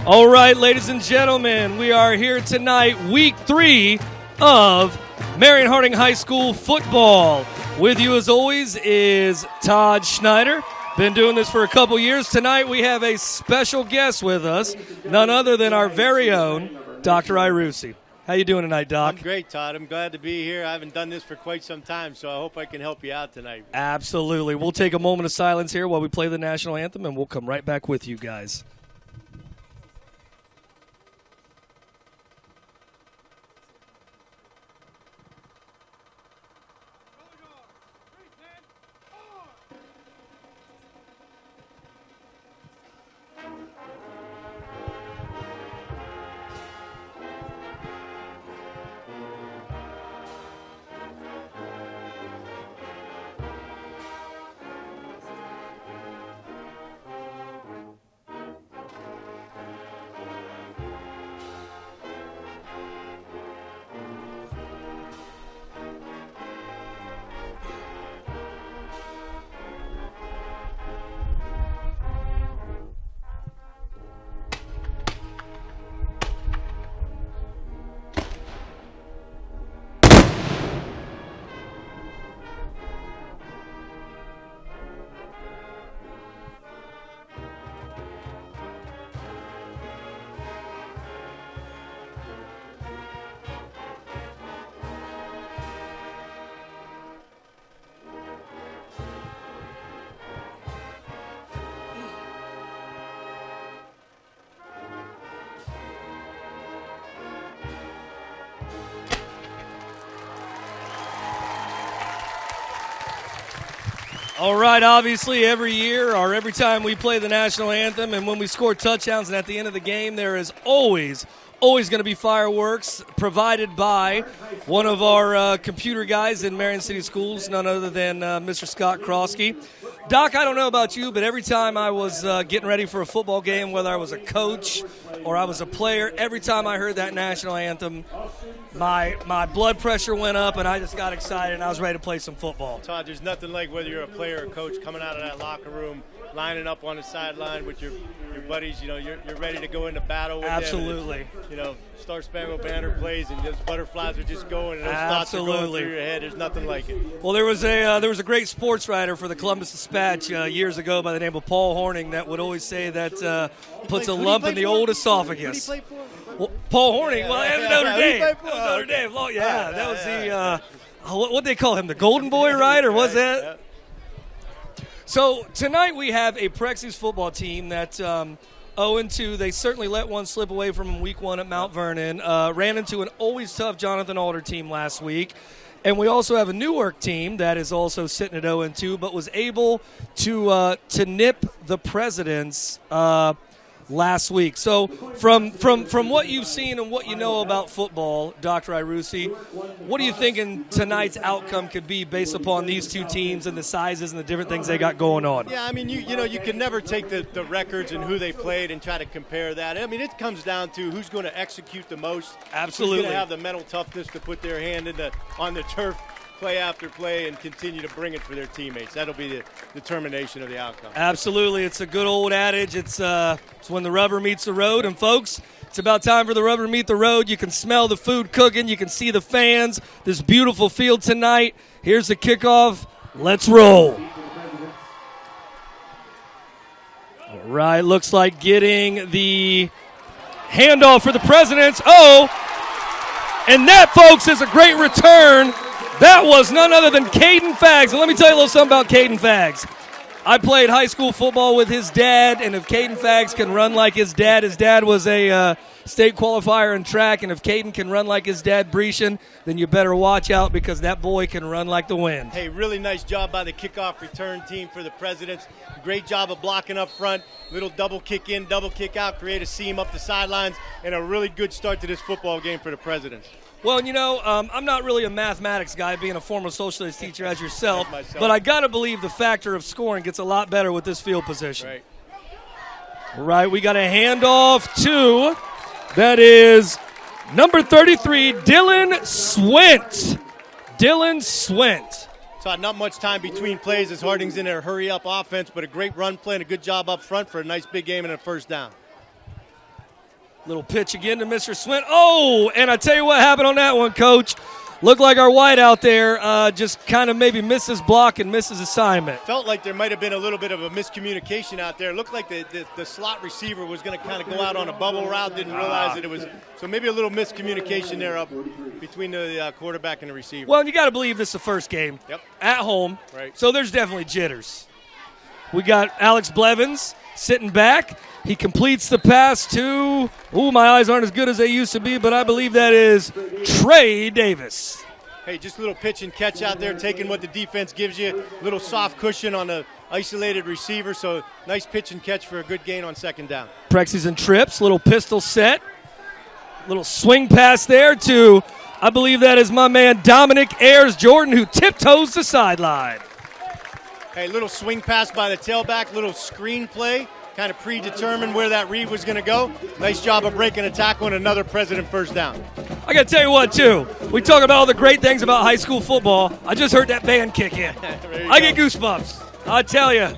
All right, ladies and gentlemen, we are here tonight, week 3 of Marion Harding High School football. With you as always is Todd Schneider. Been doing this for a couple years. Tonight we have a special guest with us, none other than our very own Dr. Irusi. How you doing tonight, Doc? I'm great, Todd. I'm glad to be here. I haven't done this for quite some time, so I hope I can help you out tonight. Absolutely. We'll take a moment of silence here while we play the national anthem, and we'll come right back with you guys. All right, obviously every year or every time we play the national anthem and when we score touchdowns and at the end of the game, there is always going to be fireworks provided by one of our computer guys in Marion City Schools, none other than Mr. Scott Krosky. Doc, I don't know about you, but every time I was getting ready for a football game, whether I was a coach or I was a player, every time I heard that national anthem, my blood pressure went up and I just got excited and I was ready to play some football. Todd, there's nothing like whether you're a player or coach coming out of that locker room, lining up on the sideline with your buddies. You know, you're ready to go into battle with Absolutely. them. You know, Star Spangled Banner plays and those butterflies are just going and those thoughts are going through your head. There's nothing like it. Well, there was a great sports writer for the Columbus Dispatch years ago by the name of Paul Hornung that would always say that puts a lump in the old esophagus. Who did he play for? Well, Paul Hornung, well, yeah, Notre Dame. Notre Dame. Well, yeah, that was the what they call him, the Golden Boy, right, or was that? Yeah. So tonight we have a Prexies football team that 0-2. They certainly let one slip away from week 1 at Mount Vernon. Ran into an always tough Jonathan Alder team last week. And we also have a Newark team that is also sitting at 0-2, but was able to nip the Presidents last week. So from what you've seen and what you know about football, Dr. Irusi, what are you thinking tonight's outcome could be based upon these two teams and the sizes and the different things they got going on? Yeah, I mean, you can never take the records and who they played and try to compare that. I mean, it comes down to who's going to execute the most. Absolutely. Who's going to have the mental toughness to put their hand on the turf play after play and continue to bring it for their teammates. That'll be the determination of the outcome. Absolutely. It's a good old adage. It's when the rubber meets the road. And, folks, it's about time for the rubber to meet the road. You can smell the food cooking. You can see the fans. This beautiful field tonight. Here's the kickoff. Let's roll. All right. Looks like getting the handoff for the Presidents. Oh, and that, folks, is a great return. That was none other than Caden Faggs. And let me tell you a little something about Caden Faggs. I played high school football with his dad, and if Caden Faggs can run like his dad was a state qualifier in track, and if Caden can run like his dad, Brescian, then you better watch out because that boy can run like the wind. Hey, really nice job by the kickoff return team for the Presidents. Great job of blocking up front. Little double kick in, double kick out, create a seam up the sidelines, and a really good start to this football game for the Presidents. Well, I'm not really a mathematics guy, being a former socialist teacher as yourself, but I got to believe the factor of scoring gets a lot better with this field position. Right. Right, we got a handoff to, that is number 33, Dylan Swint. Dylan Swint. So not much time between plays as Harding's in their hurry-up offense, but a great run play and a good job up front for a nice big game and a first down. Little pitch again to Mr. Swint. Oh, and I tell you what happened on that one, Coach. Looked like our white out there just kind of maybe misses block and misses assignment. Felt like there might have been a little bit of a miscommunication out there. It looked like the slot receiver was going to kind of go out on a bubble route, didn't realize that it was. So maybe a little miscommunication there up between the quarterback and the receiver. Well, you got to believe this is the first game at home. Right. So there's definitely jitters. We got Alex Blevins sitting back. He completes the pass to, my eyes aren't as good as they used to be, but I believe that is Trey Davis. Hey, just a little pitch and catch out there, taking what the defense gives you. A little soft cushion on the isolated receiver, so nice pitch and catch for a good gain on second down. Prexy's and trips, little pistol set. Little swing pass there to, I believe that is my man Dominic Ayers Jordan, who tiptoes the sideline. Hey, little swing pass by the tailback, little screen play. Kind of predetermined where that read was going to go. Nice job of breaking a tackle and another President first down. I got to tell you what, too. We talk about all the great things about high school football. I just heard that band kick in. I get goosebumps. I tell you.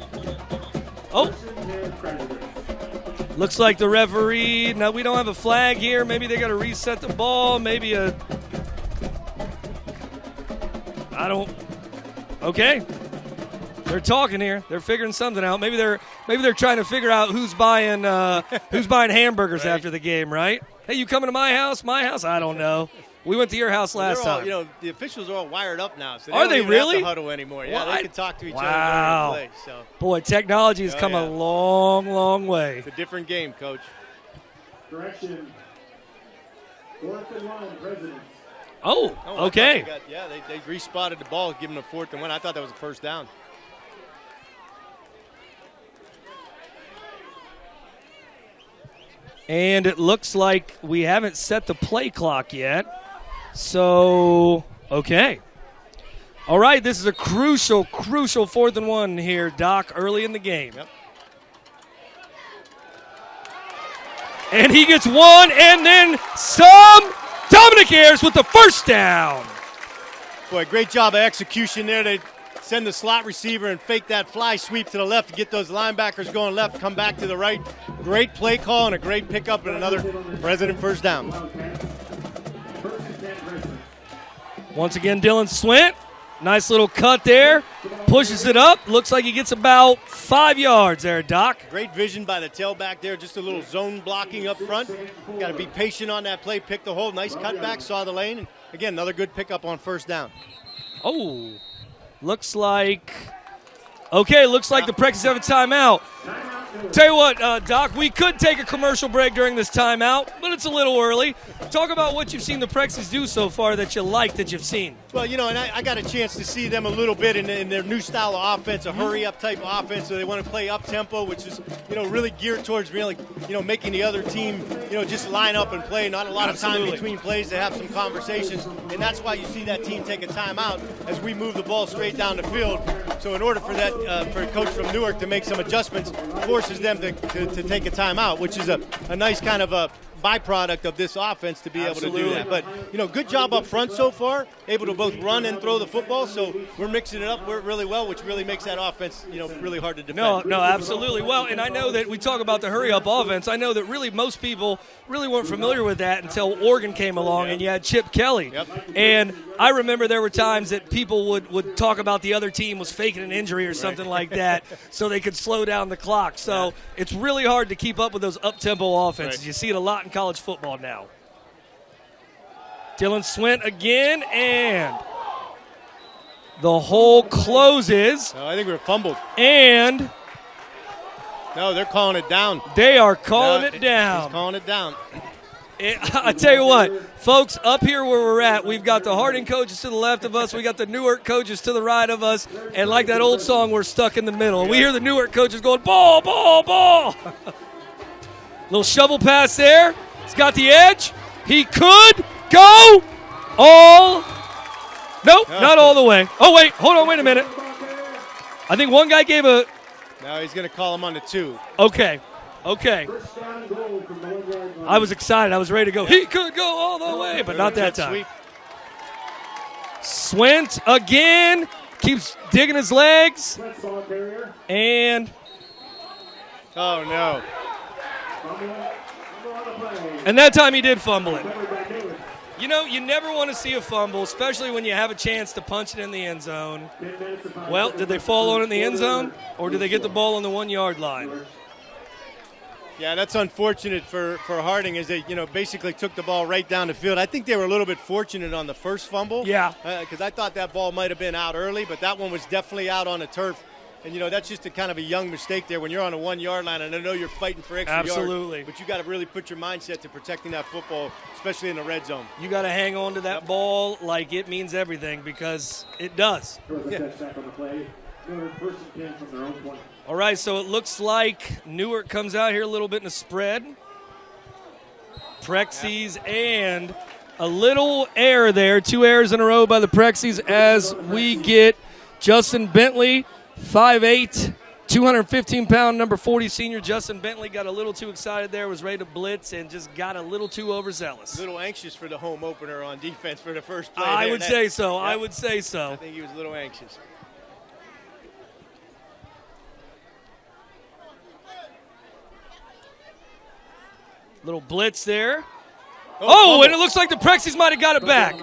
Oh. Looks like the referee. Now, we don't have a flag here. Maybe they got to reset the ball. Maybe a. I don't. Okay. They're talking here. They're figuring something out. Maybe they're trying to figure out who's buying hamburgers after the game, right? Hey, you coming to my house? My house? I don't know. We went to your house last time. The officials are all wired up now, so are they don't really have to huddle anymore. Yeah, they can talk to each other during the play. So. Boy, technology has come a long, long way. It's a different game, Coach. Correction. 4th and 1, Presidents. Oh, okay. They respotted the ball, giving them a 4th and 1. I thought that was a first down. And it looks like we haven't set the play clock yet. So, okay. All right, this is a crucial 4th and 1 here, Doc, early in the game. Yep. And he gets one and then some. Dominic Ayers with the first down. Boy, great job of execution there. They send the slot receiver and fake that fly sweep to the left to get those linebackers going left, come back to the right. Great play call and a great pickup and another President first down. Once again, Dylan Swint. Nice little cut there. Pushes it up. Looks like he gets about 5 yards there, Doc. Great vision by the tailback there. Just a little zone blocking up front. Got to be patient on that play. Pick the hole. Nice cutback. Saw the lane. And again, another good pickup on first down. Oh. Looks like the Prexies have a timeout. Tell you what, Doc, we could take a commercial break during this timeout, but it's a little early. Talk about what you've seen the Prexies do so far that you like that you've seen. Well, and I got a chance to see them a little bit in their new style of offense, a hurry-up type of offense. So they want to play up-tempo, which is, really geared towards really, making the other team, just line up and play. Not a lot of time between plays to have some conversations. And that's why you see that team take a timeout as we move the ball straight down the field. So in order for that, for a coach from Newark to make some adjustments, forces them to take a timeout, which is a nice kind of a byproduct of this offense to be able to do that. But, good job up front so far, able to both run and throw the football. So we're mixing it up really well, which really makes that offense, really hard to defend. No, absolutely. Well, and I know that we talk about the hurry-up offense. I know that really most people really weren't familiar with that until Oregon came along and you had Chip Kelly. Yep. And I remember there were times that people would talk about the other team was faking an injury or something like that so they could slow down the clock. So it's really hard to keep up with those up-tempo offenses. Right. You see it a lot in college football now. Dylan Swint again, and the hole closes. I think we're fumbled. And no, they're calling it down. They are calling it down. He's calling it down. I tell you what, folks, up here where we're at, we've got the Harding coaches to the left of us. We got the Newark coaches to the right of us. And like that old song, we're stuck in the middle. We hear the Newark coaches going, ball, ball, ball. Little shovel pass there. He's got the edge. He could go all. Nope, not all the way. Oh, wait, hold on, wait a minute. I think one guy gave a. Now he's going to call him on the 2. Okay. I was excited. I was ready to go. He could go all the way, but not that time. Swint again. Keeps digging his legs. And. Oh, no. And that time he did fumble it. You know, you never want to see a fumble, especially when you have a chance to punch it in the end zone. Well, did they fall on it in the end zone, or did they get the ball on the 1 yard line? Yeah, that's unfortunate for Harding, as they, basically took the ball right down the field. I think they were a little bit fortunate on the first fumble. Yeah. Because I thought that ball might have been out early, but that one was definitely out on the turf. And, that's just a kind of a young mistake there when you're on a 1 yard line, and I know you're fighting for extra Absolutely. yards, but you got to really put your mindset to protecting that football, especially in the red zone. You got to hang on to that ball like it means everything, because it does. All right, so it looks like Newark comes out here a little bit in a spread. Prexies and a little error there. 2 errors in a row by the Prexies as we get Justin Bentley, 5'8", 215-pound, number 40 senior Justin Bentley got a little too excited there, was ready to blitz, and just got a little too overzealous. A little anxious for the home opener on defense for the first play. I would say so. Yep. I would say so. I think he was a little anxious. Little blitz there. Oh, and it looks like the Prexies might have got it back.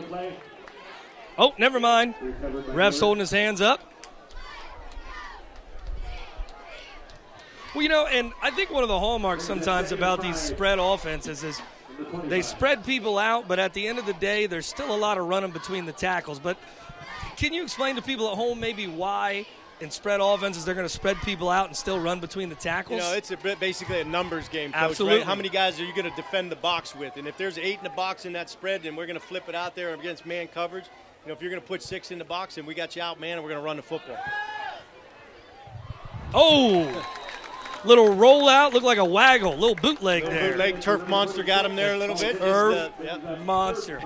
Oh, never mind. Ref's holding his hands up. Well, and I think one of the hallmarks sometimes about these spread offenses is they spread people out, but at the end of the day, there's still a lot of running between the tackles. But can you explain to people at home maybe why in spread offenses they're going to spread people out and still run between the tackles? It's basically a numbers game, Coach. Absolutely. Right? How many guys are you going to defend the box with? And if there's 8 in the box in that spread, then we're going to flip it out there against man coverage. If you're going to put 6 in the box and we got you out, man, and we're going to run the football. Oh! Little rollout, looked like a waggle, little bootleg there. Bootleg, turf monster got him there a little bit. Turf monster.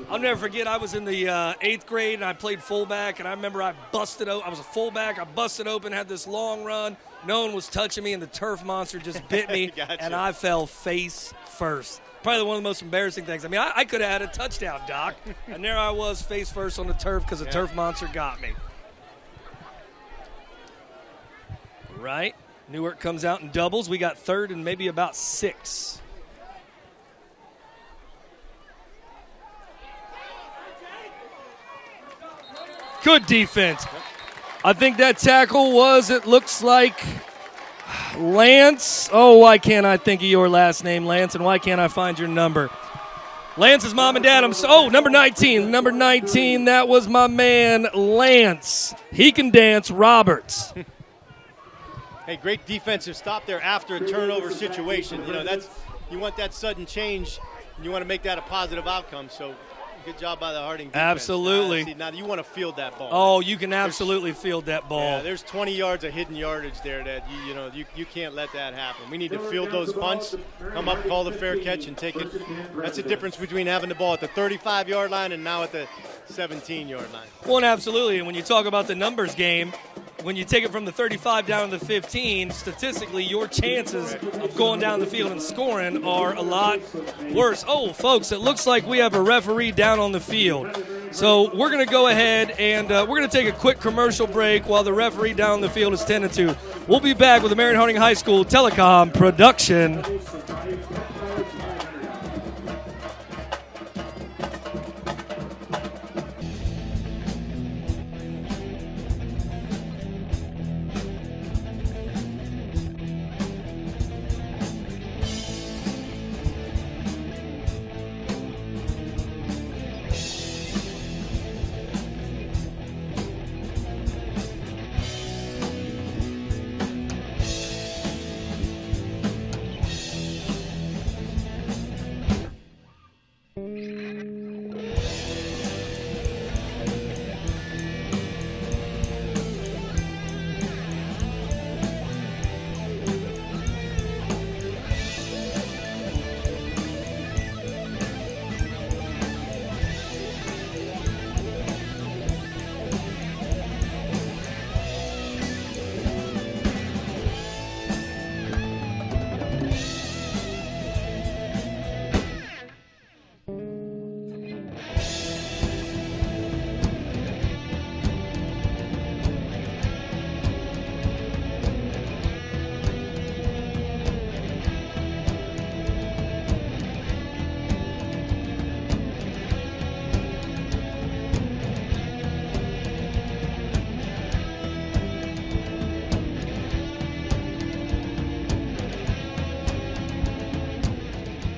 I'll never forget, I was in the 8th grade and I played fullback, and I remember I was a fullback, I busted open, had this long run, no one was touching me, and the turf monster just bit me, Gotcha. And I fell face first. Probably one of the most embarrassing things. I mean, I could have had a touchdown, Doc, and there I was face first on the turf because the turf monster got me. Right. Newark comes out in doubles. We got 3rd and maybe about 6. Good defense. I think that tackle was, it looks like, Lance. Oh, why can't I think of your last name, Lance, and why can't I find your number? Lance's mom and dad. Number 19. Number 19, that was my man, Lance. He can dance, Roberts. Hey, great defensive stop there after a turnover situation. You want that sudden change, and you want to make that a positive outcome. So, good job by the Harding defense. Absolutely. Now you want to field that ball. Oh, you can absolutely field that ball. Yeah, there's 20 yards of hidden yardage there that you can't let that happen. We need to field those punts, come up, call the fair catch, and take it. That's the difference between having the ball at the 35-yard line and now at the 17-yard line. Well, absolutely. And when you talk about the numbers game, when you take it from the 35 down to the 15, statistically, your chances of going down the field and scoring are a lot worse. Oh, folks, it looks like we have a referee down on the field. So we're going to go ahead and we're going to take a quick commercial break while the referee down on the field is tended to. We'll be back with the Marion Harding High School Telecom production.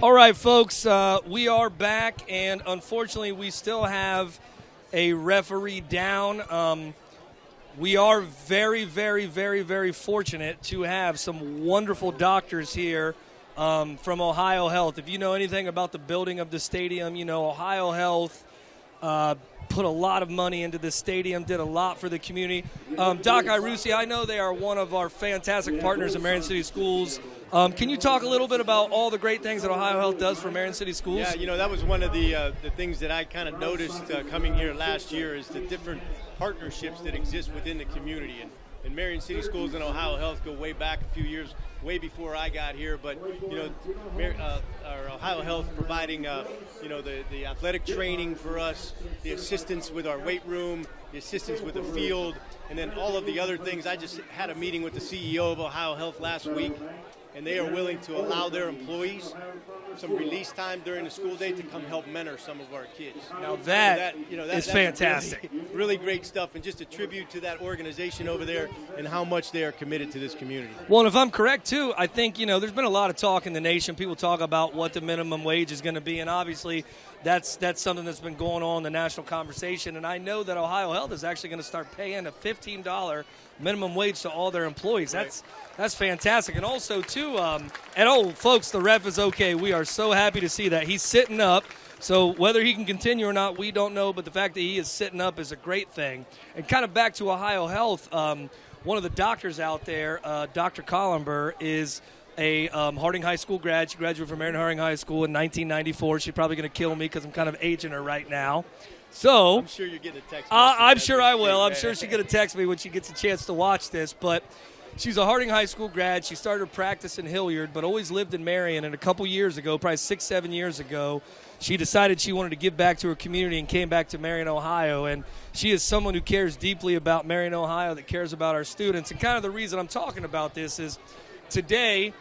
All right, folks, we are back, and unfortunately, we still have a referee down. We are very, very, very, very fortunate to have some wonderful doctors here from Ohio Health. If you know anything about the building of the stadium, you know Ohio Health put a lot of money into the stadium, did a lot for the community. Doc Irucci, I know they are one of our fantastic partners in Marion City Schools. Can you talk a little bit about all the great things that Ohio Health does for Marion City Schools? Yeah, you know, that was one of the things that I kind of noticed coming here last year is the different partnerships that exist within the community. And Marion City Schools and Ohio Health go way back a few years, way before I got here. But, you know, our Ohio Health providing, you know, the athletic training for us, the assistance with our weight room, the assistance with the field, and then all of the other things. I just had a meeting with the CEO of Ohio Health last week, and they are willing to allow their employees some release time during the school day to come help mentor some of our kids. Now that is fantastic. Really great stuff, and just a tribute to that organization over there and how much they are committed to this community. Well, and if I'm correct, too, I think, you know, there's been a lot of talk in the nation. People talk about what the minimum wage is going to be, and obviously that's something that's been going on in the national conversation. And I know that Ohio Health is actually going to start paying a $15 minimum wage to all their employees. That's fantastic. And also, too, folks, the ref is okay. We are so happy to see that. He's sitting up. So whether he can continue or not, we don't know. But the fact that he is sitting up is a great thing. And kind of back to Ohio Health, one of the doctors out there, Dr. Collimber, is a Harding High School grad. She graduated from Marion Harding High School in 1994. She's probably going to kill me because I'm kind of aging her right now. So I'm sure you're getting a text. I'm sure I will. I'm sure she's going to text me when she gets a chance to watch this. But she's a Harding High School grad. She started her practice in Hilliard, but always lived in Marion. And a couple years ago, probably 6-7 years ago, she decided she wanted to give back to her community and came back to Marion, Ohio. And she is someone who cares deeply about Marion, Ohio, that cares about our students. And kind of the reason I'm talking about this is today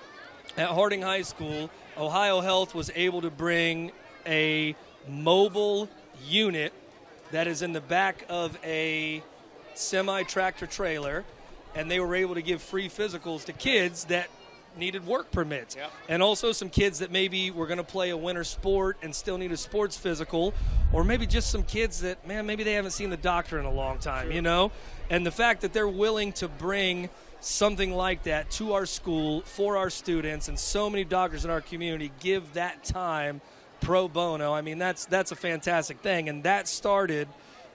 at Harding High School, Ohio Health was able to bring a mobile unit that is in the back of a semi-tractor trailer, and they were able to give free physicals to kids that needed work permits. Yep. And also some kids that maybe were going to play a winter sport and still need a sports physical, or maybe just some kids that, man, maybe they haven't seen the doctor in a long time, Sure. you know? And the fact that they're willing to bring something like that to our school for our students, and so many doctors in our community give that time pro bono. I mean, that's a fantastic thing, and that started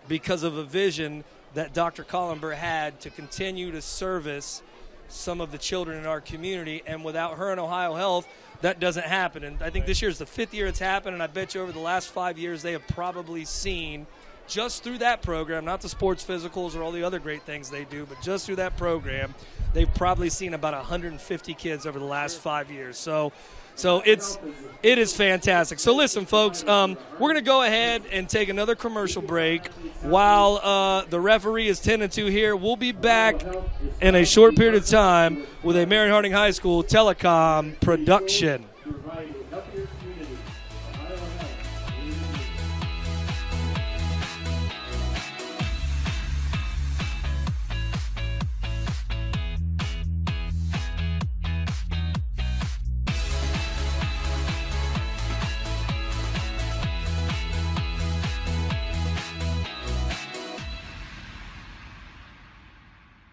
because of a vision that Dr. Collimber had to continue to service some of the children in our community, and without her and Ohio Health, that doesn't happen. And I think this year is the 5th year it's happened, and I bet you over the last 5 years they have probably seen, just through that program, not the sports physicals or all the other great things they do, but just through that program, they've probably seen about 150 kids over the last 5 years. So it is fantastic. So listen, folks, we're going to go ahead and take another commercial break while the referee is 10-2 here. We'll be back in a short period of time with a Marion Harding High School telecom production.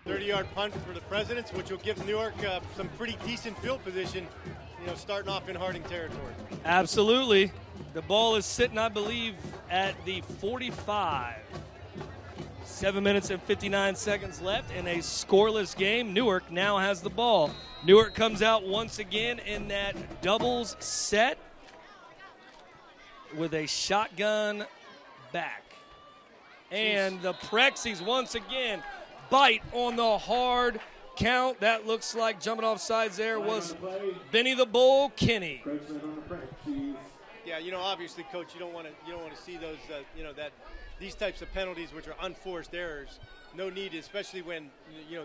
30-yard punt for the Presidents, which will give Newark some pretty decent field position, you know, starting off in Harding territory. Absolutely. The ball is sitting, I believe, at the 45. 7 minutes and 59 seconds left in a scoreless game. Newark now has the ball. Newark comes out once again in that doubles set with a shotgun back. And the Prexies once again bite on the hard count. That looks like jumping off sides there was Benny the Bull Kinney. Yeah, you know, obviously, Coach, you don't want to see those, these types of penalties, which are unforced errors. No need, especially when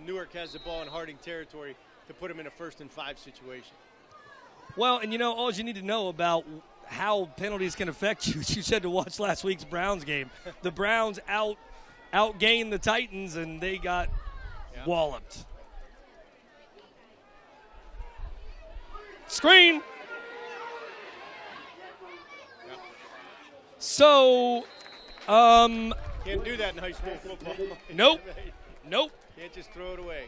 Newark has the ball in Harding territory, to put them in a 1st and 5 situation. Well, and all you need to know about how penalties can affect you, you said to watch last week's Browns game. The Browns outgained the Titans, and they got walloped. So, Can't do that in high school football. nope. Nope. Can't just throw it away.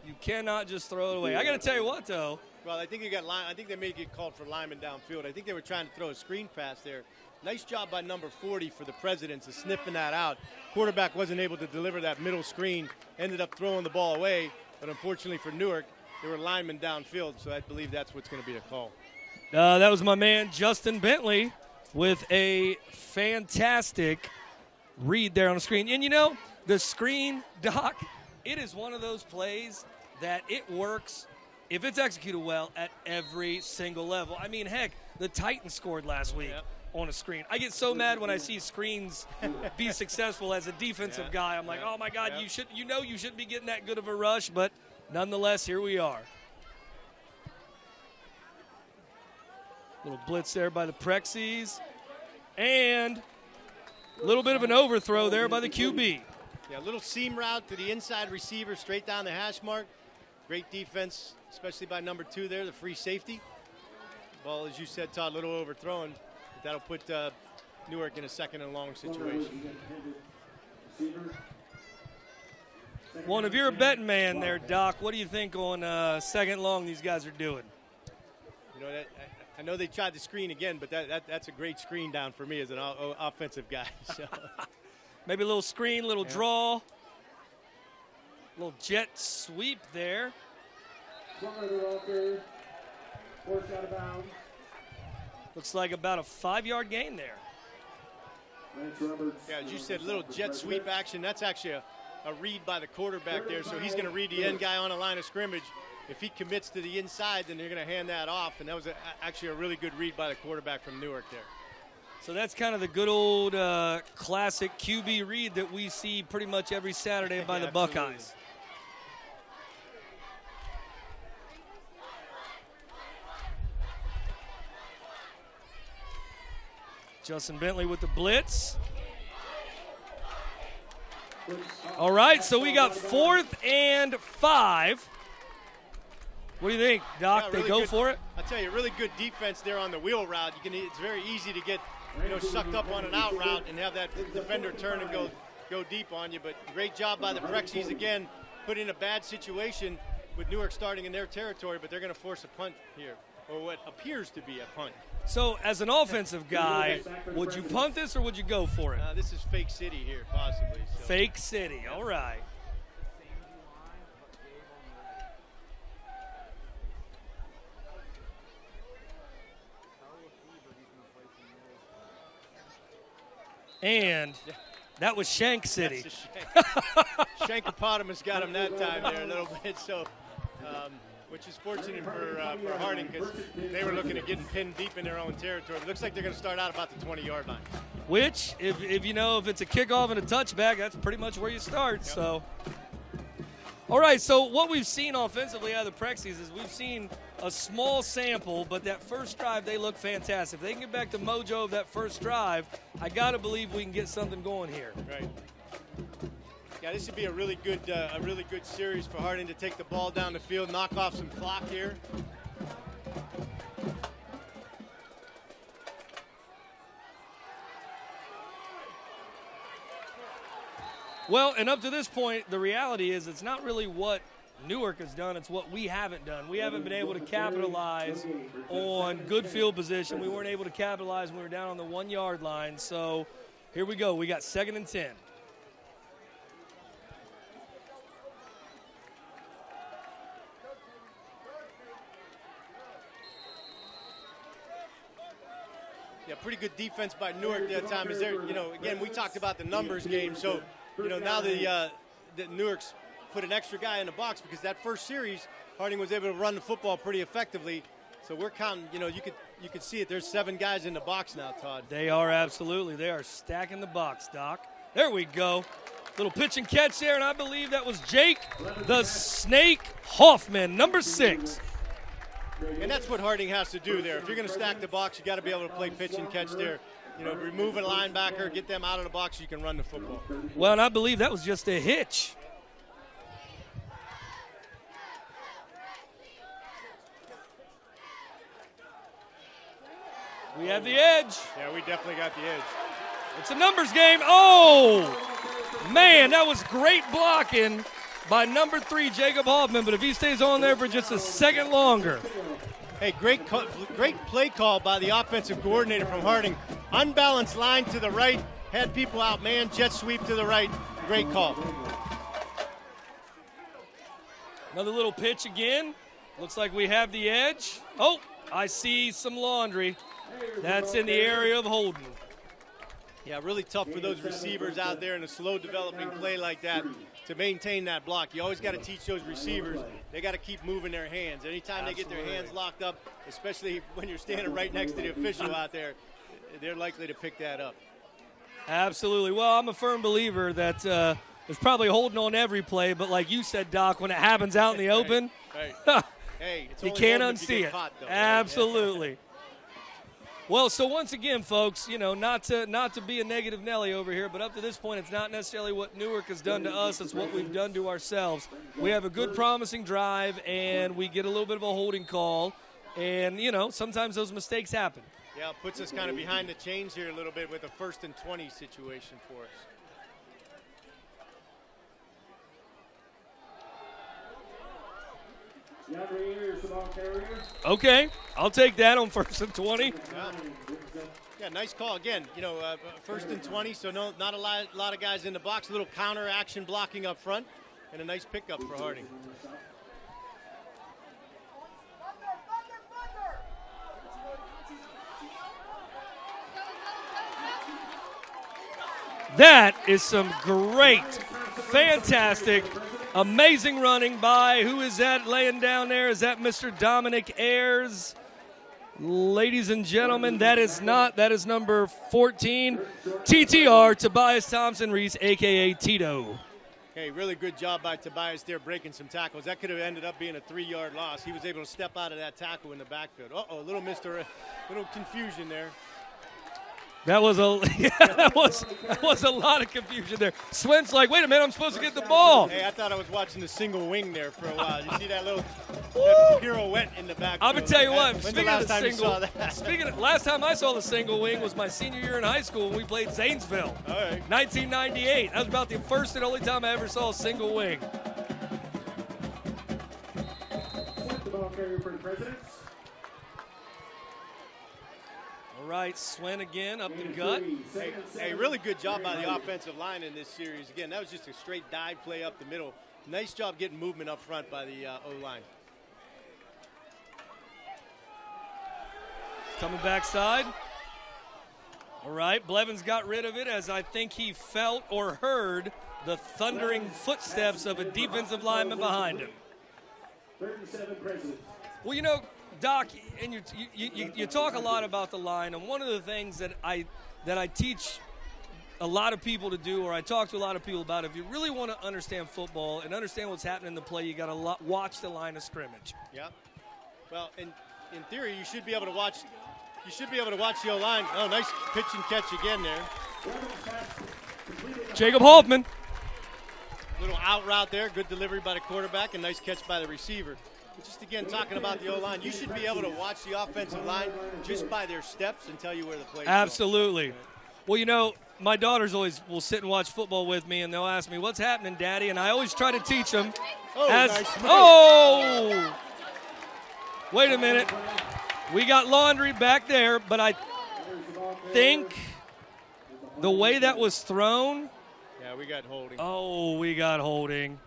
You cannot just throw it away. I got to tell you what, though. Well, I think I think they may get called for lineman downfield. I think they were trying to throw a screen pass there. Nice job by number 40 for the Presidents of sniffing that out. Quarterback wasn't able to deliver that middle screen. Ended up throwing the ball away. But unfortunately for Newark, they were linemen downfield. So I believe that's what's going to be the call. That was my man, Justin Bentley, with a fantastic read there on the screen. And, you know, the screen, Doc, it is one of those plays that it works, if it's executed well, at every single level. I mean, heck, the Titans scored last week on a screen. I get so mad when I see screens be successful as a defensive guy. I'm like, oh, my God, you shouldn't be getting that good of a rush, but nonetheless, here we are. Little blitz there by the Prexies. And a little bit of an overthrow there by the QB. Yeah, a little seam route to the inside receiver straight down the hash mark. Great defense, especially by number 2 there, the free safety. Ball, as you said, Todd, a little overthrown. But that'll put Newark in a second and long situation. Well, if you're a betting man there, Doc, what do you think on second long these guys are doing? You know, I know they tried the screen again, but that's a great screen down for me as an offensive guy. So. Maybe a little screen, little draw, little jet sweep there. Looks like about a 5-yard gain there. Yeah, as you said, little jet sweep action. That's actually a read by the quarterback there, so he's going to read the end guy on a line of scrimmage. If he commits to the inside, then they're going to hand that off, and that was actually a really good read by the quarterback from Newark there. So that's kind of the good old classic QB read that we see pretty much every Saturday by the Buckeyes. Justin Bentley with the blitz. All right, so we got 4th and 5. What do you think, Doc? Yeah, they really go good, for it? I'll tell you, really good defense there on the wheel route. It's very easy to get sucked up on an out route and have that defender turn and go deep on you. But great job by the Prexies again, put in a bad situation with Newark starting in their territory, but they're going to force a punt here, or what appears to be a punt. So as an offensive guy, would you punt this or would you go for it? This is fake city here, possibly. So. Fake city, all right. And that was Shank City. Shankopotamus got him that time there a little bit, so which is fortunate for Harding because they were looking at getting pinned deep in their own territory. It looks like they're going to start out about the 20-yard line. Which, if it's a kickoff and a touchback, that's pretty much where you start. Yep. So, all right. So what we've seen offensively out of the Prexies is we've seen a small sample, but that first drive they look fantastic. If they can get back to mojo of that first drive, I got to believe we can get something going here. Right. Yeah, this would be a really good series for Harding to take the ball down the field, knock off some clock here. Well, and up to this point, the reality is it's not really what Newark has done, it's what we haven't done. We haven't been able to capitalize on good field position. We weren't able to capitalize when we were down on the 1-yard line. So here we go. We got 2nd and 10. Yeah, pretty good defense by Newark that time. Is there, again, we talked about the numbers game. So, now the Newark's put an extra guy in the box because that first series, Harding was able to run the football pretty effectively. So we're counting, you could see it. There's 7 guys in the box now, Todd. They are absolutely. They are stacking the box, Doc. There we go. Little pitch and catch there, and I believe that was Jake the Snake Hoffman, number 6. And that's what Harding has to do there. If you're going to stack the box, you got to be able to play pitch and catch there. Remove a linebacker, get them out of the box so you can run the football. Well, and I believe that was just a hitch. We have the edge. Yeah, we definitely got the edge. It's a numbers game. Oh, man, that was great blocking by number 3, Jacob Hoffman, but if he stays on there for just a second longer. Hey, great play call by the offensive coordinator from Harding. Unbalanced line to the right, had people out, man, jet sweep to the right. Great call. Another little pitch again. Looks like we have the edge. Oh, I see some laundry. That's in the area of holding. Yeah, really tough for those receivers out there in a slow developing play like that to maintain that block. You always got to teach those receivers, they got to keep moving their hands. Anytime they get their hands locked up, especially when you're standing right next to the official out there, they're likely to pick that up. Absolutely. Well, I'm a firm believer that there's probably holding on every play, but like you said, Doc, when it happens out in the open, right. Hey, it's you only can't holding if you unsee get it. caught, though, right? Absolutely. Well, so once again, folks, you know, not to be a negative Nelly over here, but up to this point, it's not necessarily what Newark has done to us. It's what we've done to ourselves. We have a good, promising drive, and we get a little bit of a holding call. And, you know, sometimes those mistakes happen. Yeah, it puts us kind of behind the chains here a little bit with a 1st and 20 situation for us. Okay, I'll take that on 1st and 20. Yeah, nice call again. You know, 1st and 20, so not a lot of guys in the box. A little counter action blocking up front, and a nice pickup for Harding. That is some great, fantastic, amazing running by, who is that laying down there? Is that Mr. Dominic Ayers? Ladies and gentlemen, that is number 14, TTR, Tobias Thompson-Reese, a.k.a. Tito. Hey, really good job by Tobias there breaking some tackles. That could have ended up being a 3-yard loss. He was able to step out of that tackle in the backfield. Uh-oh, little confusion there. That was a lot of confusion there. Swint's like, wait a minute, I'm supposed to get the ball. Hey, I thought I was watching the single wing there for a while. You see that little pirouette in the back? I'm gonna tell you what. When's the last time you saw that? Last time I saw the single wing was my senior year in high school when we played Zanesville. All right. 1998. That was about the first and only time I ever saw a single wing. The ball carrier for the Presidents. All right, Swin again up the gut. Hey, really good job by the offensive line in this series. Again, that was just a straight dive play up the middle. Nice job getting movement up front by the O-line. Coming backside. All right, Blevins got rid of it as I think he felt or heard the thundering footsteps of a defensive lineman behind him. 37 Presidents. Well, you know, Doc, and you talk a lot about the line, and one of the things that I teach a lot of people to do, or I talk to a lot of people about, if you really want to understand football and understand what's happening in the play, you got to watch the line of scrimmage. Yeah. Well, in theory, you should be able to watch. You should be able to watch the O-line. Oh, nice pitch and catch again there. Jacob Hoffman. Little out route there. Good delivery by the quarterback, and nice catch by the receiver. Just again, talking about the O-line, you should be able to watch the offensive line just by their steps and tell you where the play is. Absolutely. Going. Well, you know, my daughters always will sit and watch football with me, and they'll ask me, what's happening, Daddy? And I always try to teach them. Nice. Wait a minute. We got laundry back there, but I think the way that was thrown. Yeah, we got holding. Oh, we got holding.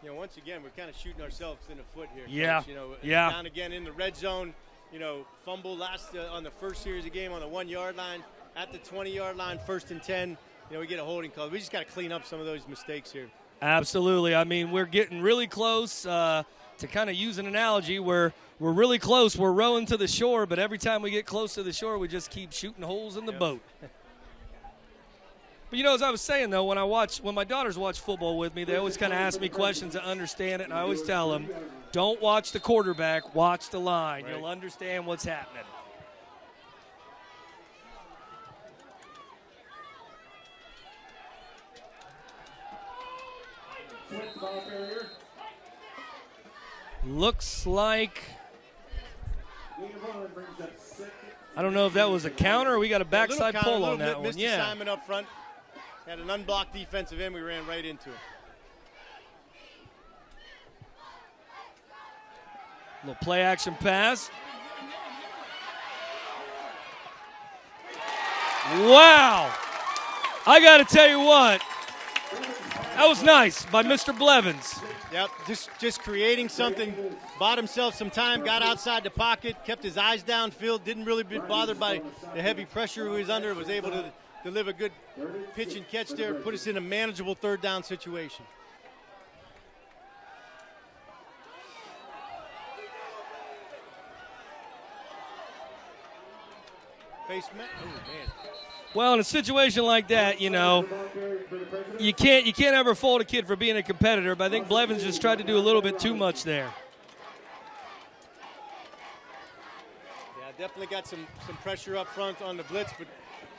You know, once again, we're kind of shooting ourselves in the foot here. Yeah. Folks. You know, yeah. Down again in the red zone. You know, fumble last on the first series of game on the 1-yard line. At the 20-yard line, 1st and 10. You know, we get a holding call. We just got to clean up some of those mistakes here. Absolutely. I mean, we're getting really close. To kind of use an analogy, we're really close. We're rowing to the shore, but every time we get close to the shore, we just keep shooting holes in the boat. But, you know, as I was saying, though, when my daughters watch football with me, they always kind of ask me questions to understand it, and I always tell them, don't watch the quarterback, watch the line. Right. You'll understand what's happening. Looks like I don't know if that was a counter or we got a backside pull on that one. Missed Yeah. assignment up front. Had an unblocked defensive end. We ran right into it. Little play action pass. Wow. I got to tell you what. That was nice by Mr. Blevins. Yep, just creating something. Bought himself some time, got outside the pocket, kept his eyes downfield, didn't really be bothered by the heavy pressure he was under, was able to deliver a good pitch and catch there, put us in a manageable third down situation. Oh, man. Well, in a situation like that, you know, you can't ever fault a kid for being a competitor, but I think Blevins just tried to do a little bit too much there. Yeah, definitely got some pressure up front on the blitz, but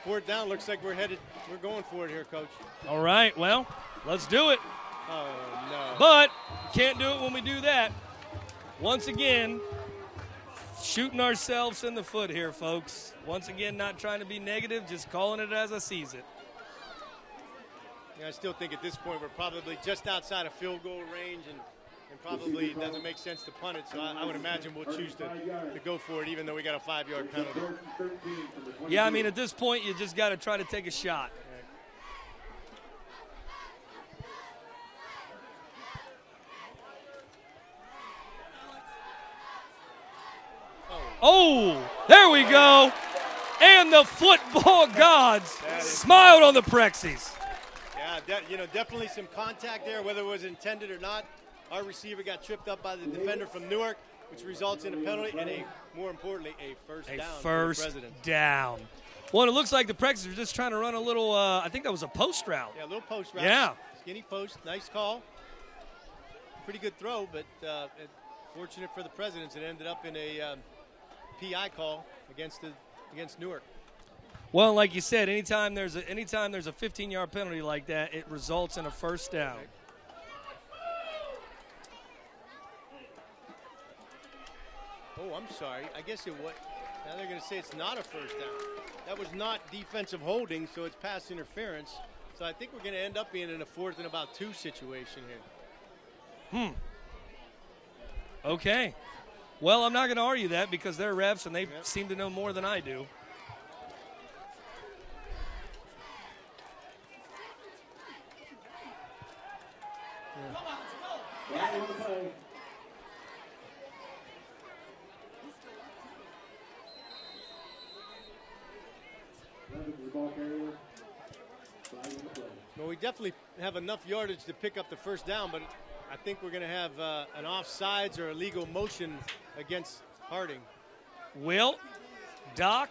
fourth down looks like we're going for it here, Coach. All right, well, let's do it. Oh, no. But can't do it when we do that. Once again, shooting ourselves in the foot here, folks. Once again, not trying to be negative, just calling it as I sees it. Yeah, I still think at this point we're probably just outside of field goal range and probably doesn't make sense to punt it. So I would imagine we'll choose to go for it even though we got a 5-yard penalty. Yeah, I mean, at this point, you just got to try to take a shot. Oh, there we go. And the football gods smiled on the Prexies. Yeah, definitely some contact there, whether it was intended or not. Our receiver got tripped up by the defender from Newark, which results in a penalty and, more importantly, a first down. A first down. Well, it looks like the Prexies were just trying to run a little, I think that was a post route. Yeah, a little post route. Yeah. Skinny post, nice call. Pretty good throw, but fortunate for the Presidents, it ended up in a PI call against Newark. Well, like you said, anytime there's a 15-yard penalty like that, it results in a first down. Oh, I'm sorry. I guess it was. Now they're going to say it's not a first down. That was not defensive holding, so it's pass interference. So I think we're going to end up being in a 4th and about 2 situation here. Okay. Well, I'm not going to argue that because they're refs and they seem to know more than I do. Well, we definitely have enough yardage to pick up the first down, but I think we're going to have an offsides or illegal motion against Harding. Will, Doc,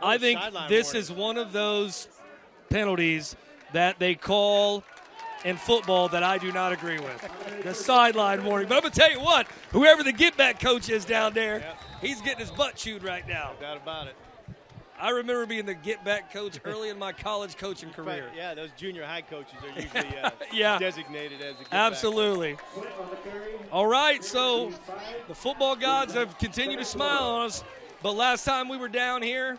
I think this warning. is one of those penalties that they call in football that I do not agree with. The sideline warning. But I'm going to tell you what, whoever the get-back coach is down there, he's getting his butt chewed right now. No doubt about it. I remember being the get-back coach early in my college coaching career. Yeah, those junior high coaches are usually designated as a get-back. Absolutely. All right, so the football gods have continued to smile on us, but last time we were down here,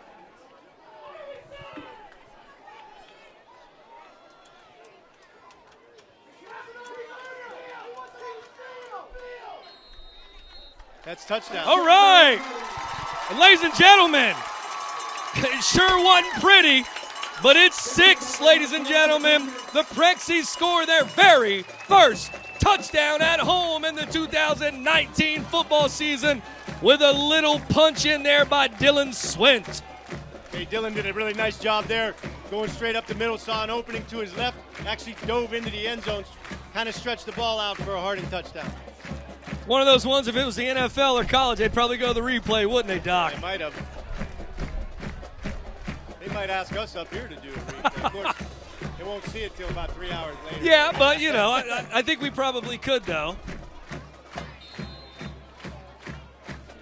that's touchdown. all right. And ladies and gentlemen, it sure wasn't pretty, but it's 6, ladies and gentlemen. The Prexies score their very first touchdown at home in the 2019 football season with a little punch in there by Dylan Swint. Hey, Dylan did a really nice job there, going straight up the middle, saw an opening to his left, actually dove into the end zone, kind of stretched the ball out for a Harding touchdown. One of those ones, if it was the NFL or college, they'd probably go to the replay, wouldn't they, Doc? They might have. They might ask us up here to do a replay. Of course, they won't see it till about 3 hours later. Yeah, but, I think we probably could, though.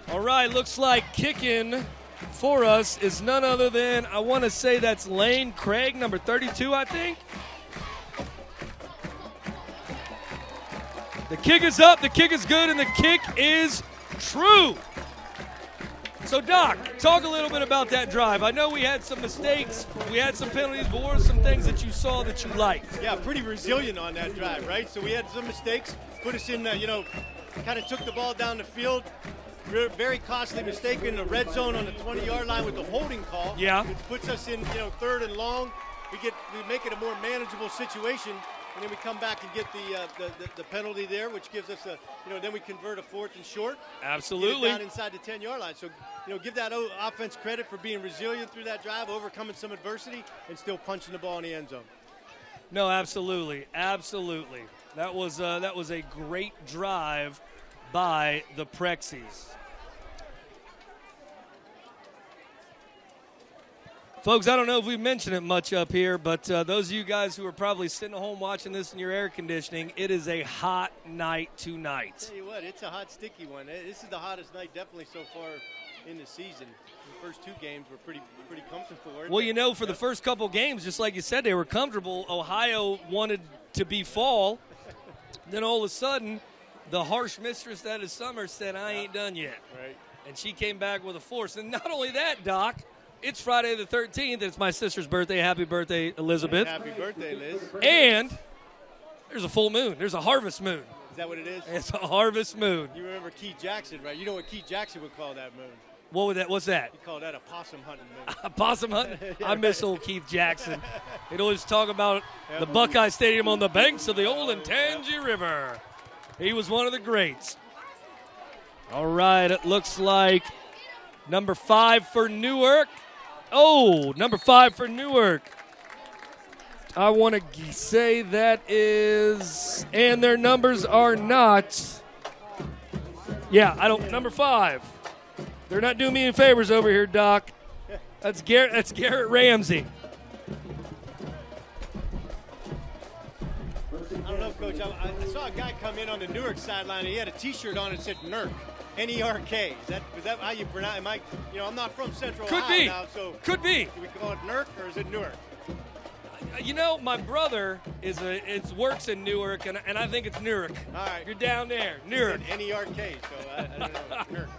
All right, looks like kicking for us is none other than, I want to say that's Lane Craig, number 32, I think. The kick is up, the kick is good, and the kick is true. So, Doc, talk a little bit about that drive. I know we had some mistakes, we had some penalties, but what were some things that you saw that you liked? Yeah, pretty resilient on that drive, right? So we had some mistakes, put us in, kind of took the ball down the field. Very costly mistake in the red zone on the 20-yard line with the holding call. Yeah. It puts us in, third and long. We make it a more manageable situation, and then we come back and get the penalty there, which gives us then we convert a 4th and short. Absolutely. Down inside the 10-yard line. So, give that offense credit for being resilient through that drive, overcoming some adversity, and still punching the ball in the end zone. No, absolutely, absolutely. That was a great drive by the Prexies. Folks, I don't know if we mentioned it much up here, but those of you guys who are probably sitting at home watching this in your air conditioning, it is a hot night tonight. Tell you what, it's a hot, sticky one. This is the hottest night definitely so far in the season. The first 2 games were pretty comfortable. Well, for the first couple games, just like you said, they were comfortable. Ohio wanted to be fall. Then all of a sudden, the harsh mistress that is summer said, I ain't done yet. Right. And she came back with a force. And not only that, Doc, it's Friday the 13th. It's my sister's birthday. Happy birthday, Elizabeth. Happy birthday, Liz. And there's a full moon. There's a harvest moon. Is that what it is? It's a harvest moon. You remember Keith Jackson, right? You know what Keith Jackson would call that moon? What's that? He called that a possum hunting moon. A possum hunting? I miss old Keith Jackson. He'd always talk about the Buckeye Stadium on the banks of the old Tangi River. He was one of the greats. All right, it looks like number 5 for Newark. Oh, number 5 for Newark. I want to say that is, and their numbers are not. Yeah, number 5. They're not doing me any favors over here, Doc. That's Garrett Ramsey. I don't know, Coach. I saw a guy come in on the Newark sideline, and he had a T-shirt on that said Nerk. N-E-R-K. Is that how you pronounce it? I'm not from Central Ohio now, so Could be. Do we call it Nerk or is it Newark? My brother works in Newark, and I think it's Newark. All right. You're down there, Newark. N-E-R-K, so I don't know. Newark.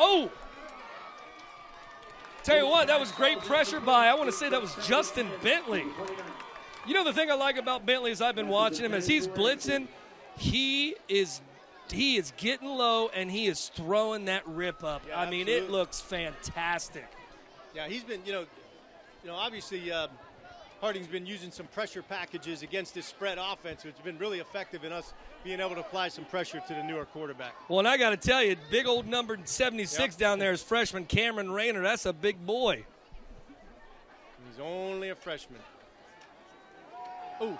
Oh! Tell you what, that was great pressure by, I want to say that was Justin Bentley. The thing I like about Bentley is I've been watching him as he's blitzing, he is getting low and he is throwing that rip up. Yeah, I mean, absolutely. it looks fantastic. Yeah, he's been, obviously Harding's been using some pressure packages against this spread offense, which has been really effective in us being able to apply some pressure to the Newark quarterback. Well, and I got to tell you, big old number 76 down there is freshman Cameron Rayner. That's a big boy. He's only a freshman. Ooh.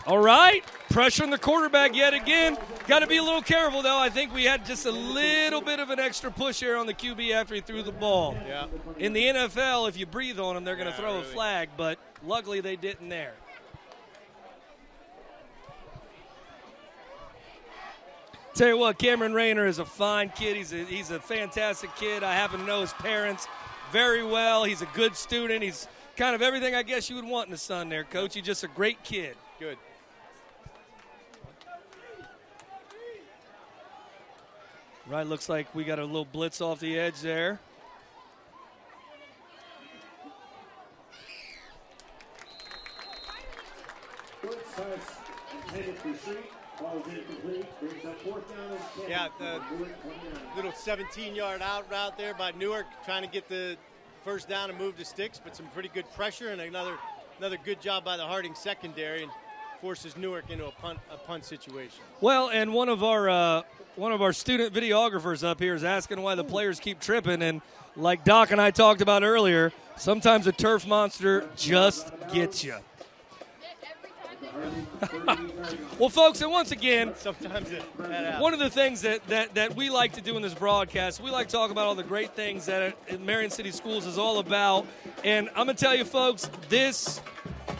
All right, pressure on the quarterback yet again. Got to be a little careful, though. I think we had just a little bit of an extra push here on the QB after he threw the ball. Yeah. In the NFL, if you breathe on them, they're going to throw really. a flag, but luckily they didn't there. Tell you what, Cameron Rayner is a fine kid. He's a fantastic kid. I happen to know his parents very well. He's a good student. He's kind of everything I guess you would want in a son there, Coach. He's just a great kid. Good. Right, looks like we got a little blitz off the edge there. Blitz has headed for Street. Ball's incomplete. Brings up 4th down and 10. Yeah, the little 17-yard out route there by Newark, trying to get the first down and move the sticks, but some pretty good pressure and another good job by the Harding secondary and forces Newark into a punt situation. Well, and one of our student videographers up here is asking why the players keep tripping, and like Doc and I talked about earlier, sometimes a turf monster just gets you. Well, folks, and once again, sometimes that happens. One of the things that we like to do in this broadcast, we like to talk about all the great things that Marion City Schools is all about. And I'm going to tell you, folks, this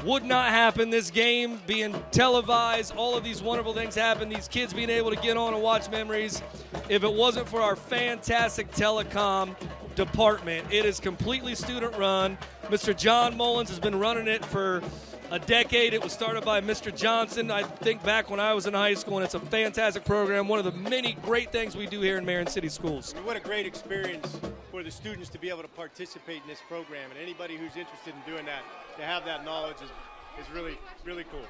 would not happen. This game being televised, all of these wonderful things happen, these kids being able to get on and watch memories, if it wasn't for our fantastic telecom department. It is completely student run. Mr. John Mullins has been running it for a decade. It was started by Mr. Johnson, I think, back when I was in high school, and it's a fantastic program, one of the many great things we do here in Marion City Schools. What a great experience for the students to be able to participate in this program, and anybody who's interested in doing that, to have that knowledge is really, really cool.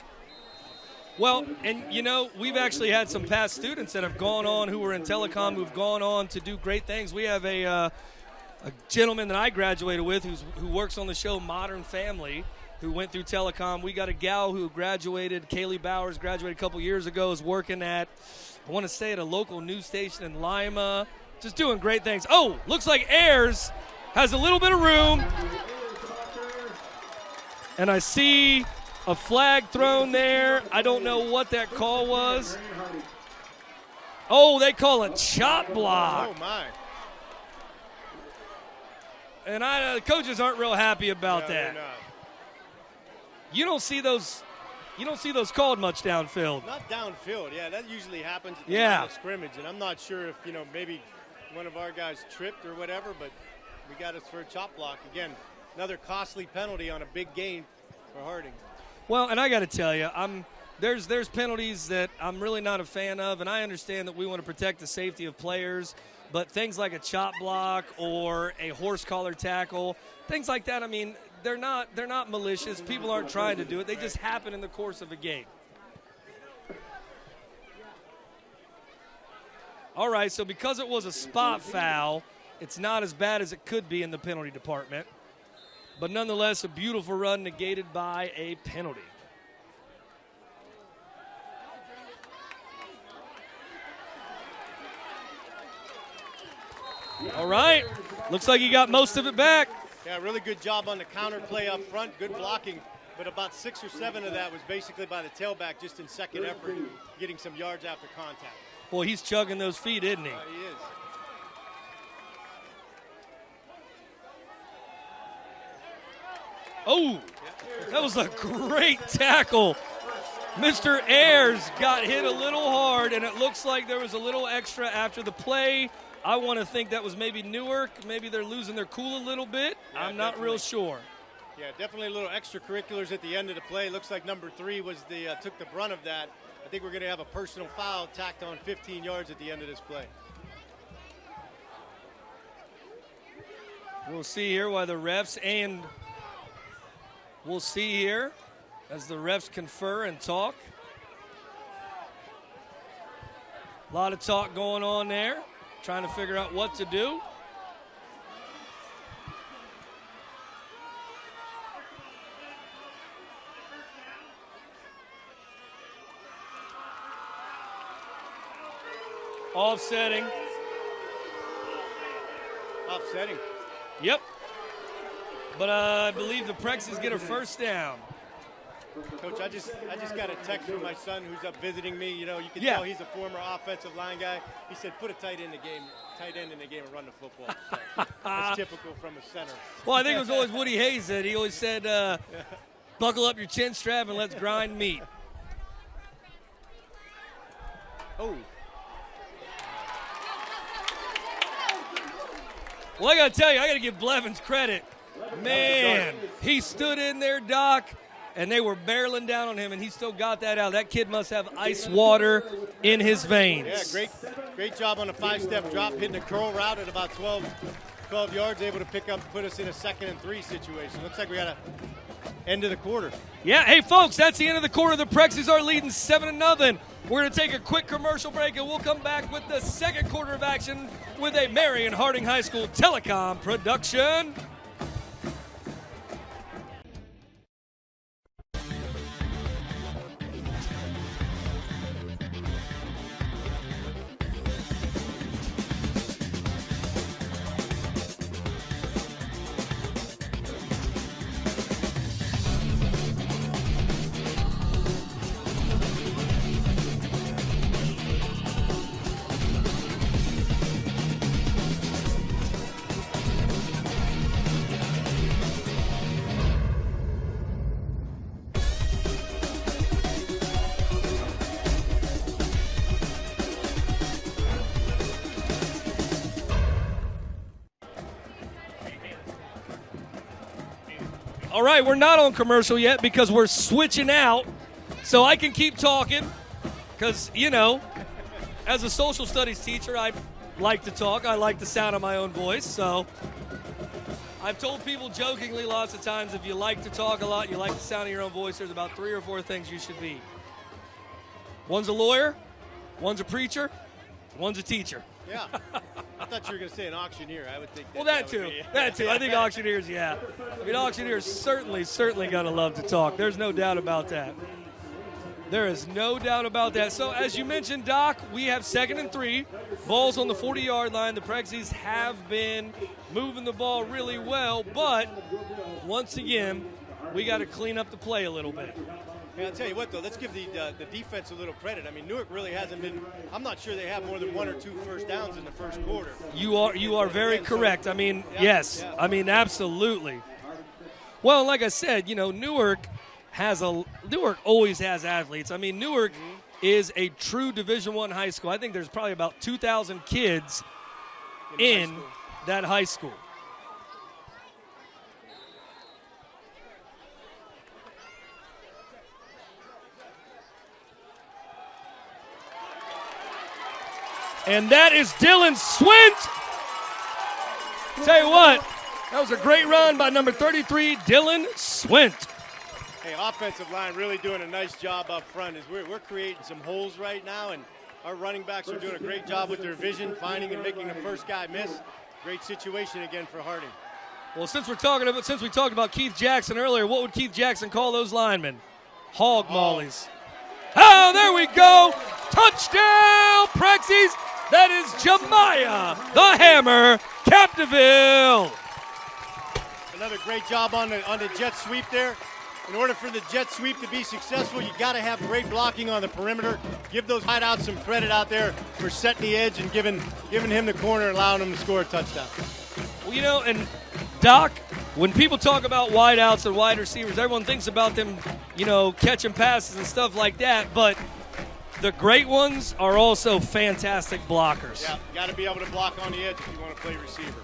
Well, and you know, we've actually had some past students that have gone on who were in telecom who've gone on to do great things. We have a gentleman that I graduated with who works on the show Modern Family, who went through telecom. We got a gal who graduated, Kaylee Bowers, graduated a couple years ago, is working at, I want to say, at a local news station in Lima, just doing great things. Oh, looks like Ayers has a little bit of room. And I see a flag thrown there. I don't know what that call was. Oh, they call it chop block. Oh, my. And the coaches aren't real happy about No, that. they're not. You don't see those called much downfield. Not downfield, yeah. That usually happens at the Yeah. line of scrimmage, and I'm not sure if, maybe one of our guys tripped or whatever, but we got us for a chop block. Again, another costly penalty on a big gain for Harding. Well, and I got to tell you, there's penalties that I'm really not a fan of, and I understand that we want to protect the safety of players, but things like a chop block or a horse collar tackle, things like that, I mean, they're not malicious. People aren't trying to do it. They just happen in the course of a game. All right, so because it was a spot foul, it's not as bad as it could be in the penalty department. But nonetheless, a beautiful run negated by a penalty. All right, looks like he got most of it back. Yeah, really good job on the counter play up front, good blocking, but about 6 or 7 of that was basically by the tailback just in second effort, getting some yards after contact. Boy, he's chugging those feet, isn't he? He is. Oh, that was a great tackle. Mr. Ayers got hit a little hard, and it looks like there was a little extra after the play. I want to think that was maybe Newark. Maybe they're losing their cool a little bit. Yeah, I'm not real sure. Yeah, definitely a little extracurriculars at the end of the play. Looks like number 3 was took the brunt of that. I think we're going to have a personal foul tacked on 15 yards at the end of this play. We'll see here why the refs, and we'll see here as the refs confer and talk. A lot of talk going on there, trying to figure out what to do. Offsetting. Offsetting. Yep. But I believe the Prexies get a first down. Coach, I just got a text from my son who's up visiting me. You can Yeah. tell he's a former offensive line guy. He said, put a tight end in the game and run the football. So that's typical from a center. Well, I think it was always Woody Hayes that he always said, buckle up your chin strap and let's grind meat. Oh. Well, I got to tell you, I got to give Blevins credit. Man, he stood in there, Doc, and they were barreling down on him, and he still got that out. That kid must have ice water in his veins. Yeah, great job on a 5-step drop, hitting a curl route at about 12 yards, able to put us in a 2nd and 3 situation. Looks like we got a end of the quarter. Yeah, hey, folks, that's the end of the quarter. The Prexies are leading 7-0. We're going to take a quick commercial break, and we'll come back with the second quarter of action with a Marion Harding High School telecom production. All right, we're not on commercial yet because we're switching out, so I can keep talking because, you know, as a social studies teacher, I like to talk. I like the sound of my own voice, so I've told people jokingly lots of times, if you like to talk a lot, you like the sound of your own voice, there's about 3 or 4 things you should be. One's a lawyer, one's a preacher, one's a teacher. Yeah. I thought you were going to say an auctioneer. I would think Well, that too. That too. I think auctioneers, yeah. I mean, auctioneers certainly got to love to talk. There's no doubt about that. There is no doubt about that. So, as you mentioned, Doc, we have 2nd and 3. Ball's on the 40-yard line. The Prexies have been moving the ball really well, but once again, we got to clean up the play a little bit. Yeah, I'll tell you what, though, let's give the defense a little credit. I mean, Newark really hasn't been – I'm not sure they have more than 1 or 2 first downs in the first quarter. You are very correct. I mean, Yeah, yes. yeah. I mean, absolutely. Well, like I said, you know, Newark always has athletes. I mean, Newark is a true Division I high school. I think there's probably about 2,000 kids in that high school. And that is Dylan Swint. Tell you what, that was a great run by number 33, Dylan Swint. Hey, offensive line really doing a nice job up front. As we're creating some holes right now, and our running backs are doing a great job with their vision, finding and making the first guy miss. Great situation again for Harding. Well, since we talked about Keith Jackson earlier, what would Keith Jackson call those linemen? Hog mollies. Oh, there we go. Touchdown, Prexies. That is Jemiah, the Hammer, Capdeville. Another great job on the jet sweep there. In order for the jet sweep to be successful, you got to have great blocking on the perimeter. Give those wideouts some credit out there for setting the edge and giving him the corner and allowing him to score a touchdown. Well, you know, and Doc, when people talk about wideouts and wide receivers, everyone thinks about them, you know, catching passes and stuff like that, but the great ones are also fantastic blockers. Yeah, you got to be able to block on the edge if you want to play receiver.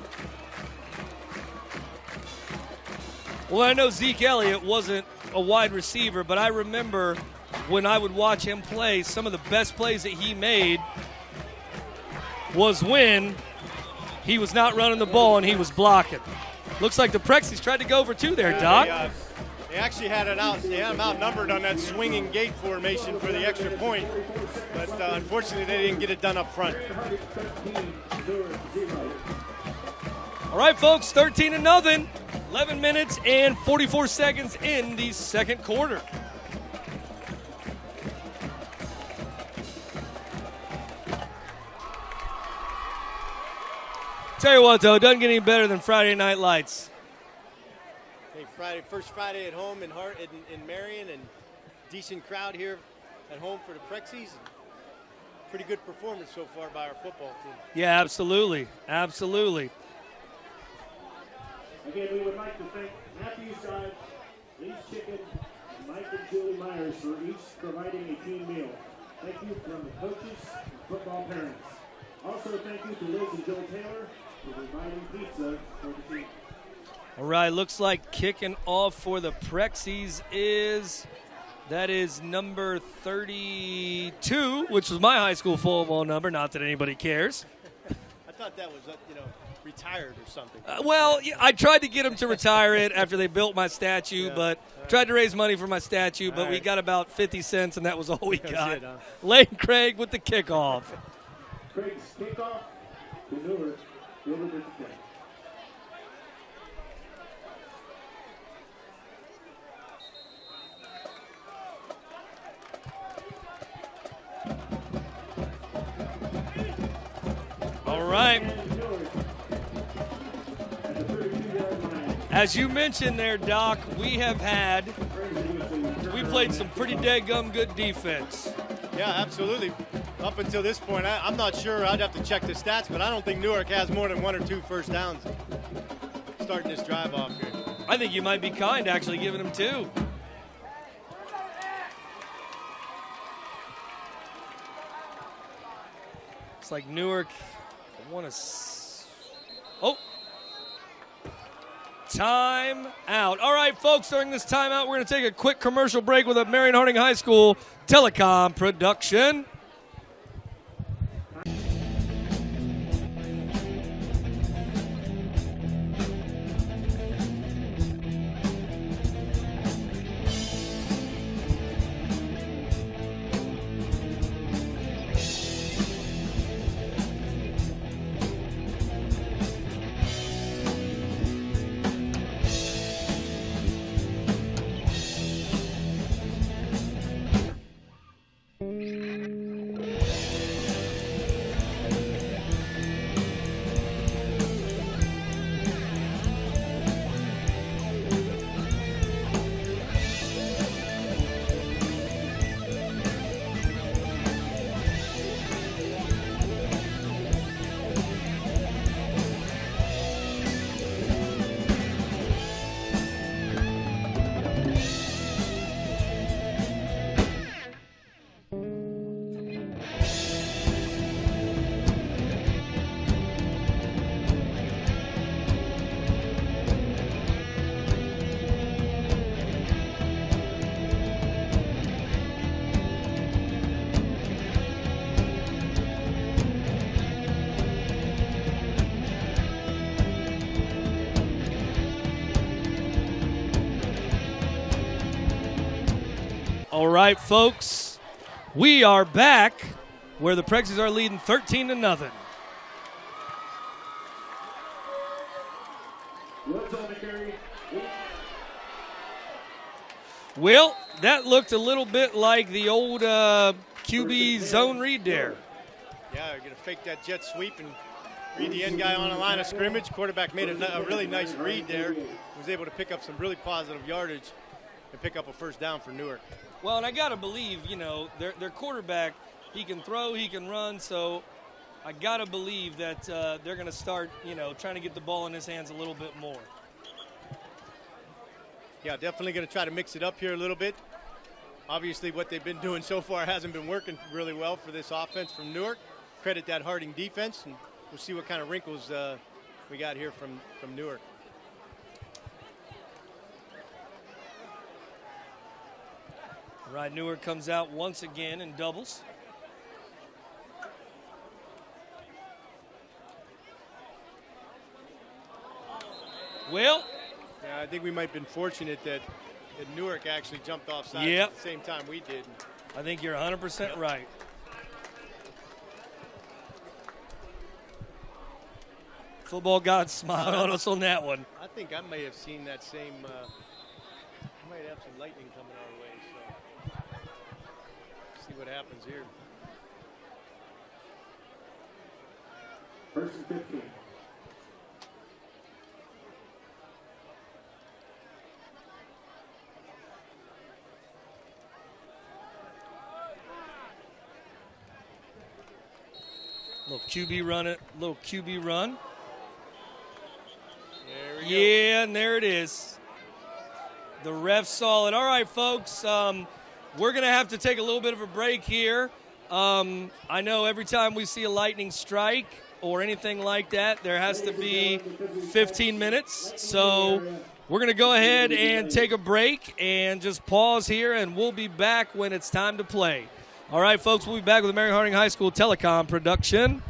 Well, I know Zeke Elliott wasn't a wide receiver, but I remember when I would watch him play, some of the best plays that he made was when he was not running the ball and he was blocking. Looks like the Prexies tried to go for 2 there, Doc. They actually had him outnumbered on that swinging gate formation for the extra point, but unfortunately they didn't get it done up front. All right, folks, 13-0. 11 minutes and 44 seconds in the second quarter. Tell you what, though, it doesn't get any better than Friday Night Lights. Hey, first Friday at home in Marion, and decent crowd here at home for the Prexies. Pretty good performance so far by our football team. Yeah, absolutely. Absolutely. Again, we would like to thank Matthew Side, Lee's Chicken, and Mike and Julie Myers for each providing a team meal. Thank you from the coaches and football parents. Also, thank you to Liz and Joel Taylor for providing pizza for the team. All right, looks like kicking off for the Prexies is number 32, which was my high school football number, not that anybody cares. I thought that was, retired or something. Well, I tried to get him to retire it after they built my statue, but tried to raise money for my statue, but we got about 50 cents, and that was all we got. Lane Craig with the kickoff. Craig's kickoff to Newark. Newark with the play. All right. As you mentioned there, Doc, we played some pretty daggum good defense. Yeah, absolutely. Up until this point, I'm not sure. I'd have to check the stats, but I don't think Newark has more than 1 or 2 first downs starting this drive off here. I think you might be kind, actually, giving them 2. It's like Newark. time out. All right, folks, during this timeout, we're going to take a quick commercial break with a Marion Harding High School telecom production. All right, folks, we are back where the Prexies are leading 13-0. Well, that looked a little bit like the old QB zone read there. Yeah, you're going to fake that jet sweep and read the end guy on the line of scrimmage. Quarterback made a really nice read there. Was able to pick up some really positive yardage and pick up a first down for Newark. Well, and I got to believe, you know, their quarterback, he can throw, he can run, so I got to believe that they're going to start, you know, trying to get the ball in his hands a little bit more. Yeah, definitely going to try to mix it up here a little bit. Obviously, what they've been doing so far hasn't been working really well for this offense from Newark. Credit that Harding defense, and we'll see what kind of wrinkles we got here from Newark. Right, Newark comes out once again in doubles. Well, yeah, I think we might have been fortunate that Newark actually jumped off sides yep. at the same time we did. I think you're 100% right. Football God smiled on us on that one. I think I may have seen that same. I might have some lightning coming our way. So see what happens here. First and 15. Little QB run it, little QB run. There we go. Yeah, and there it is. The ref saw it. All right, folks, we're going to have to take a little bit of a break here. I know every time we see a lightning strike or anything like that, there has to be 15 minutes. So we're going to go ahead and take a break and just pause here, and we'll be back when it's time to play. All right, folks, we'll be back with the Marion Harding High School telecom production.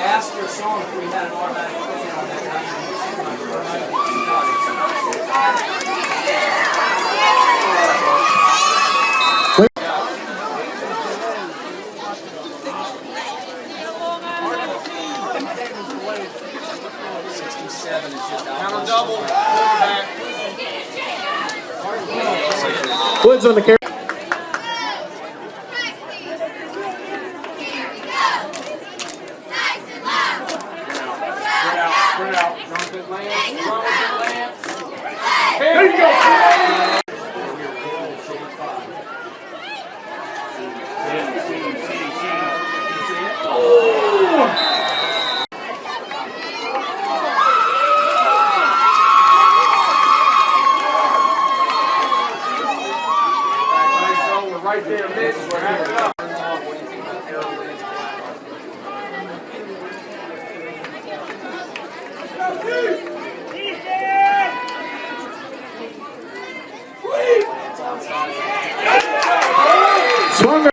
Ask your song if we had an automatic play on that. Woods on the carry. Right there, Mitch. We're having up. Swung.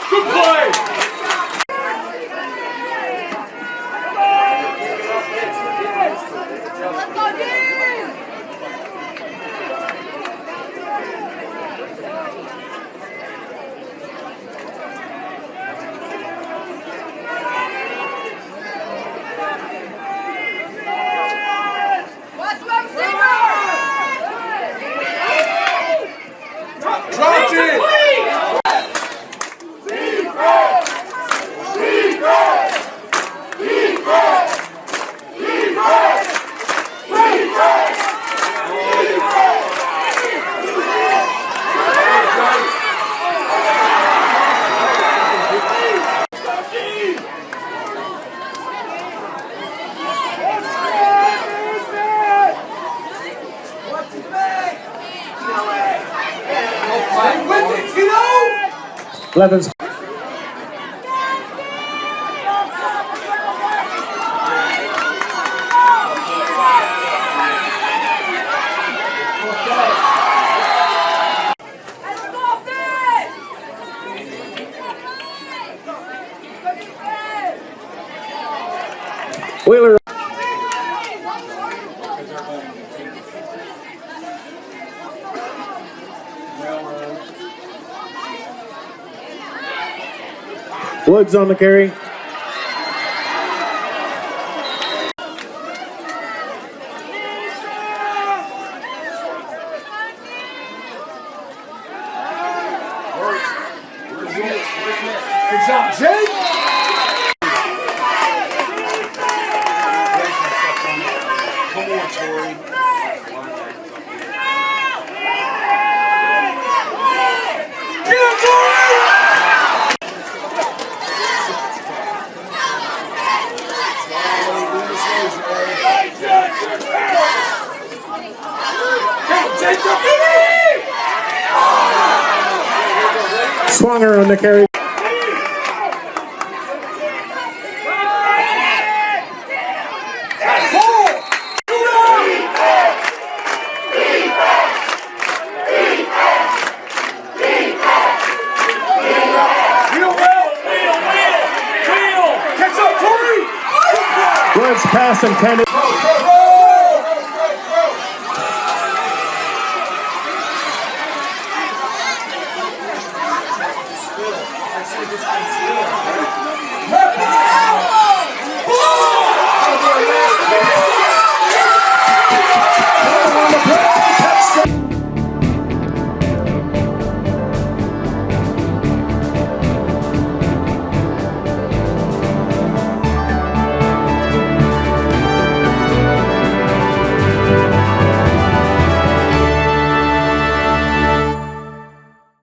Good play! Dropped it! Levens. Wheeler. Woods on the carry. Good job, Jake! Come on, Tori. Get him, Tori! Swanger on the carry. Woods pass intended.